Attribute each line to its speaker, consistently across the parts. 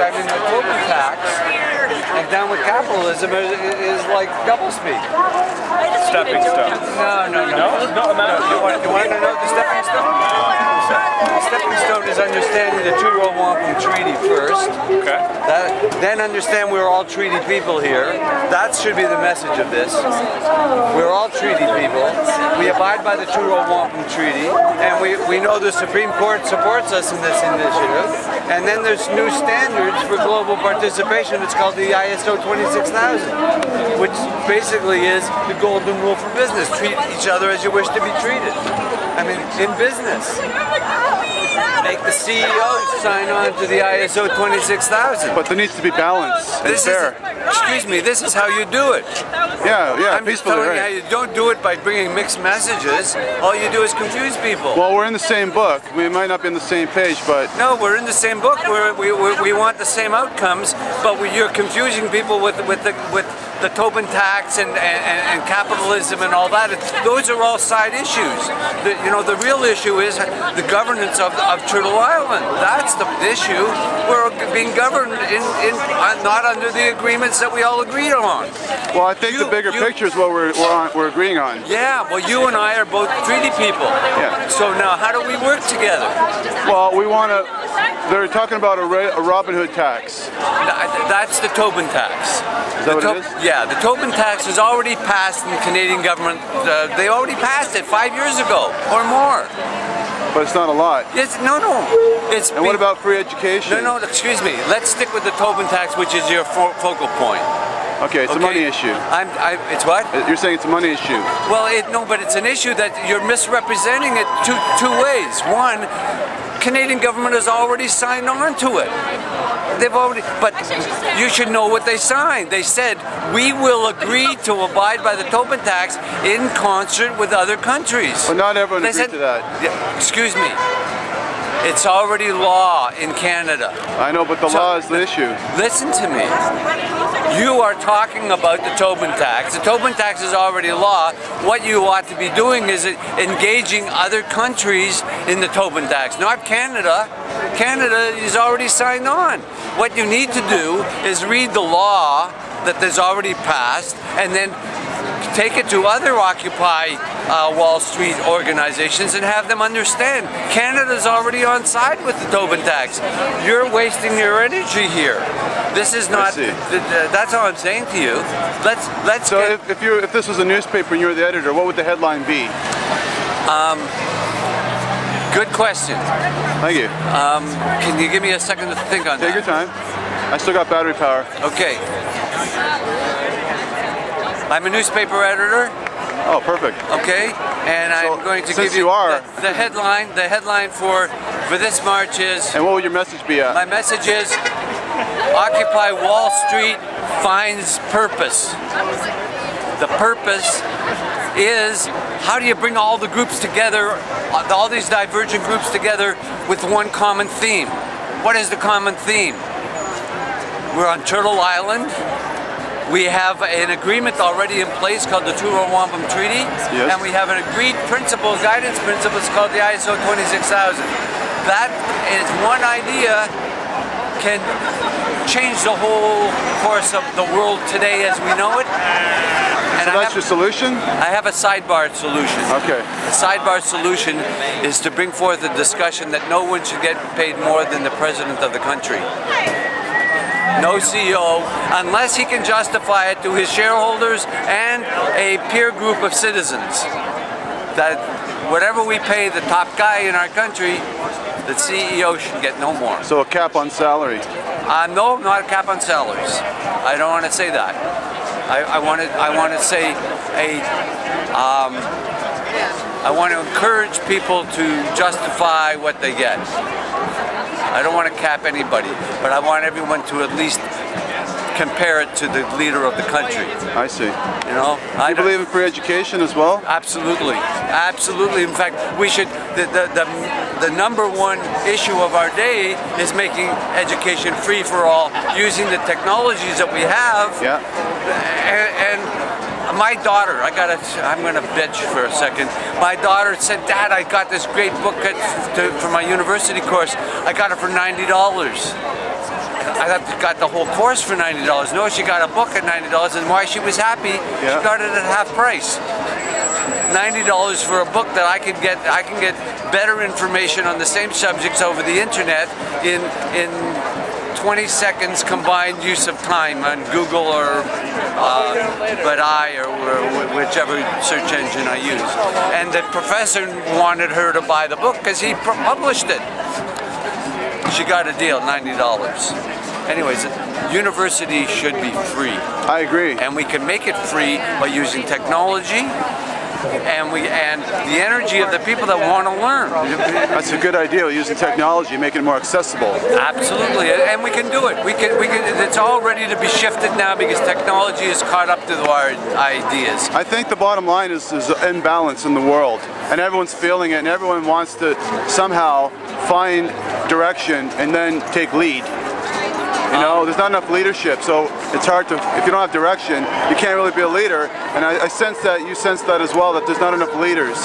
Speaker 1: I mean, the total tax and down with capitalism is like doublespeak.
Speaker 2: Stepping stone.
Speaker 1: No. You want to know the stepping stone? The stepping stone is understanding the Truro Wampum Treaty first.
Speaker 2: Okay.
Speaker 1: Then understand we're all treaty people here. That should be the message of this. We're all treaty people. We abide by the Truro Wampum Treaty, and we know the Supreme Court supports us in this initiative. And then there's new standards for global participation. It's called the ISO 26000, which basically is the golden rule for business. Treat each other as you wish to be treated. I mean, in business. Make the CEOs sign on to the ISO 26000.
Speaker 3: But there needs to be balance and fair.
Speaker 1: Excuse me, this is how you do it.
Speaker 3: Yeah,
Speaker 1: I'm just
Speaker 3: peacefully,
Speaker 1: telling you
Speaker 3: right.
Speaker 1: how you don't do it by bringing mixed messages. All you do is confuse people.
Speaker 3: Well, we're in the same book. We might not be on the same page, but...
Speaker 1: No, we're in the same book. We want the same outcomes, but you're confusing people with the Tobin tax and capitalism and all that. Those are all side issues. The real issue is the governance of Turtle Island. That's the issue. We're being governed not under the agreements that we all agreed on.
Speaker 3: Well, I think the bigger picture is what we're agreeing on.
Speaker 1: Yeah, well, you and I are both treaty people.
Speaker 3: Yeah.
Speaker 1: So now, how do we work together?
Speaker 3: Well, we want to... They're talking about a Robin Hood tax.
Speaker 1: That's the Tobin tax.
Speaker 3: Is that what it is?
Speaker 1: Yeah, the Tobin tax was already passed in the Canadian government. They already passed it 5 years ago or more.
Speaker 3: But it's not a lot.
Speaker 1: No.
Speaker 3: And what about free education?
Speaker 1: No, excuse me. Let's stick with the Tobin tax, which is your focal point.
Speaker 3: Okay, it's a money issue.
Speaker 1: It's what?
Speaker 3: You're saying it's a money issue.
Speaker 1: Well, no, but it's an issue that you're misrepresenting it two ways. One, Canadian government has already signed on to it. But you should know what they signed. They said, we will agree to abide by the Tobin tax in concert with other countries.
Speaker 3: But not everyone agreed to that.
Speaker 1: Excuse me. It's already law in Canada.
Speaker 3: I know, but the law is the issue.
Speaker 1: Listen to me. You are talking about the Tobin tax. The Tobin tax is already law. What you ought to be doing is engaging other countries in the Tobin tax, not Canada. Canada is already signed on. What you need to do is read the law that is already passed and then take it to other Occupy Wall Street organizations and have them understand Canada's already on side with the Tobin tax. You're wasting your energy here. This is not. That's all I'm saying to you. Let's.
Speaker 3: So if this was a newspaper and you were the editor, what would the headline be?
Speaker 1: Good question.
Speaker 3: Thank you.
Speaker 1: Can you give me a second to think on that?
Speaker 3: Take your time. I still got battery power.
Speaker 1: Okay. I'm a newspaper editor.
Speaker 3: Oh, perfect.
Speaker 1: Okay, and I'm going to give you the headline. The headline for this march is.
Speaker 3: And what would your message be at?
Speaker 1: My message is: Occupy Wall Street finds purpose. The purpose is, how do you bring all the groups together, all these divergent groups together with one common theme? What is the common theme? We're on Turtle Island. We have an agreement already in place called the Truro Wampum Treaty, and we have an agreed guidance principles called the ISO 26000. That is one idea can change the whole course of the world today as we know it. And
Speaker 3: so that's your solution?
Speaker 1: I have a sidebar solution.
Speaker 3: Okay.
Speaker 1: The sidebar solution is to bring forth a discussion that no one should get paid more than the president of the country. No CEO, unless he can justify it to his shareholders and a peer group of citizens. That whatever we pay the top guy in our country, the CEO should get no more.
Speaker 3: So a cap on salary?
Speaker 1: No, not a cap on salaries. I don't want to say that. I want to say I want to encourage people to justify what they get. I don't want to cap anybody, but I want everyone to at least compare it to the leader of the country.
Speaker 3: I see.
Speaker 1: You know,
Speaker 3: do you believe in free education as well?
Speaker 1: Absolutely, absolutely. In fact, we should. The number one issue of our day is making education free for all, using the technologies that we have.
Speaker 3: Yeah.
Speaker 1: And my daughter, I'm gonna bitch for a second. My daughter said, "Dad, I got this great book for my university course. I got it for $90. got the whole course for $90. No, she got a book at $90, and why she was happy, she got it at half price. $90 for a book that I can get better information on the same subjects over the internet in 20 seconds combined use of time on Google or Badai or whichever search engine I use. And the professor wanted her to buy the book because he published it. She got a deal, $90. Anyways, university should be free.
Speaker 3: I agree.
Speaker 1: And we can make it free by using technology and the energy of the people that want to learn.
Speaker 3: That's a good idea, using technology, making it more accessible.
Speaker 1: Absolutely, and we can do it. We can. It's all ready to be shifted now because technology is caught up to our ideas.
Speaker 3: I think the bottom line is imbalance in the world, and everyone's feeling it, and everyone wants to somehow find direction and then take lead. You know, there's not enough leadership, so it's hard to, if you don't have direction, you can't really be a leader. And I sense that you sense that as well, that there's not enough leaders.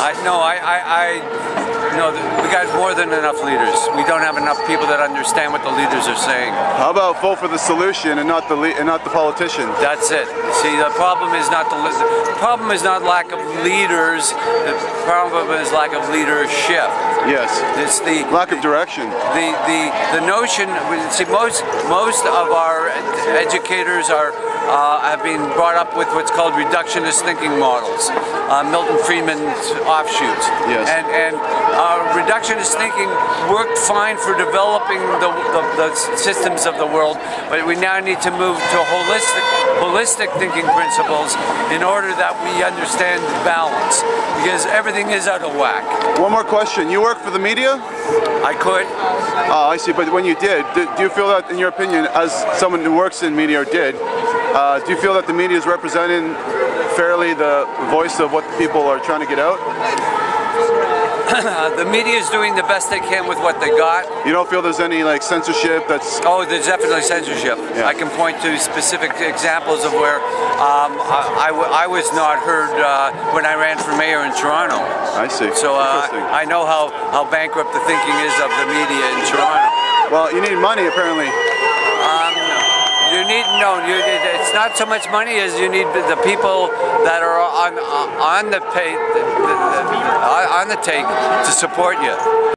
Speaker 1: No, we got more than enough leaders. We don't have enough people that understand what the leaders are saying.
Speaker 3: How about vote for the solution and not the politician?
Speaker 1: That's it. See, the problem is not lack of leaders. The problem is lack of leadership.
Speaker 3: Yes.
Speaker 1: It's the
Speaker 3: lack of direction.
Speaker 1: The notion. See, most of our educators have been brought up with what's called reductionist thinking models, Milton Friedman's offshoots.
Speaker 3: Yes.
Speaker 1: And reductionist thinking worked fine for developing the systems of the world, but we now need to move to holistic thinking principles in order that we understand balance, because everything is out of whack.
Speaker 3: One more question. You work for the media?
Speaker 1: I could.
Speaker 3: I see, but when you did, do you feel that, in your opinion, as someone who works in media or did, do you feel that the media is representing fairly the voice of what people are trying to get out?
Speaker 1: The media is doing the best they can with what they got.
Speaker 3: You don't feel there's any censorship that's...
Speaker 1: Oh, there's definitely censorship.
Speaker 3: Yeah.
Speaker 1: I can point to specific examples of where I was not heard when I ran for mayor in Toronto.
Speaker 3: I see.
Speaker 1: So I know how bankrupt the thinking is of the media in Toronto.
Speaker 3: Well, you need money apparently.
Speaker 1: It's not so much money as you need the people that are on the take to support you.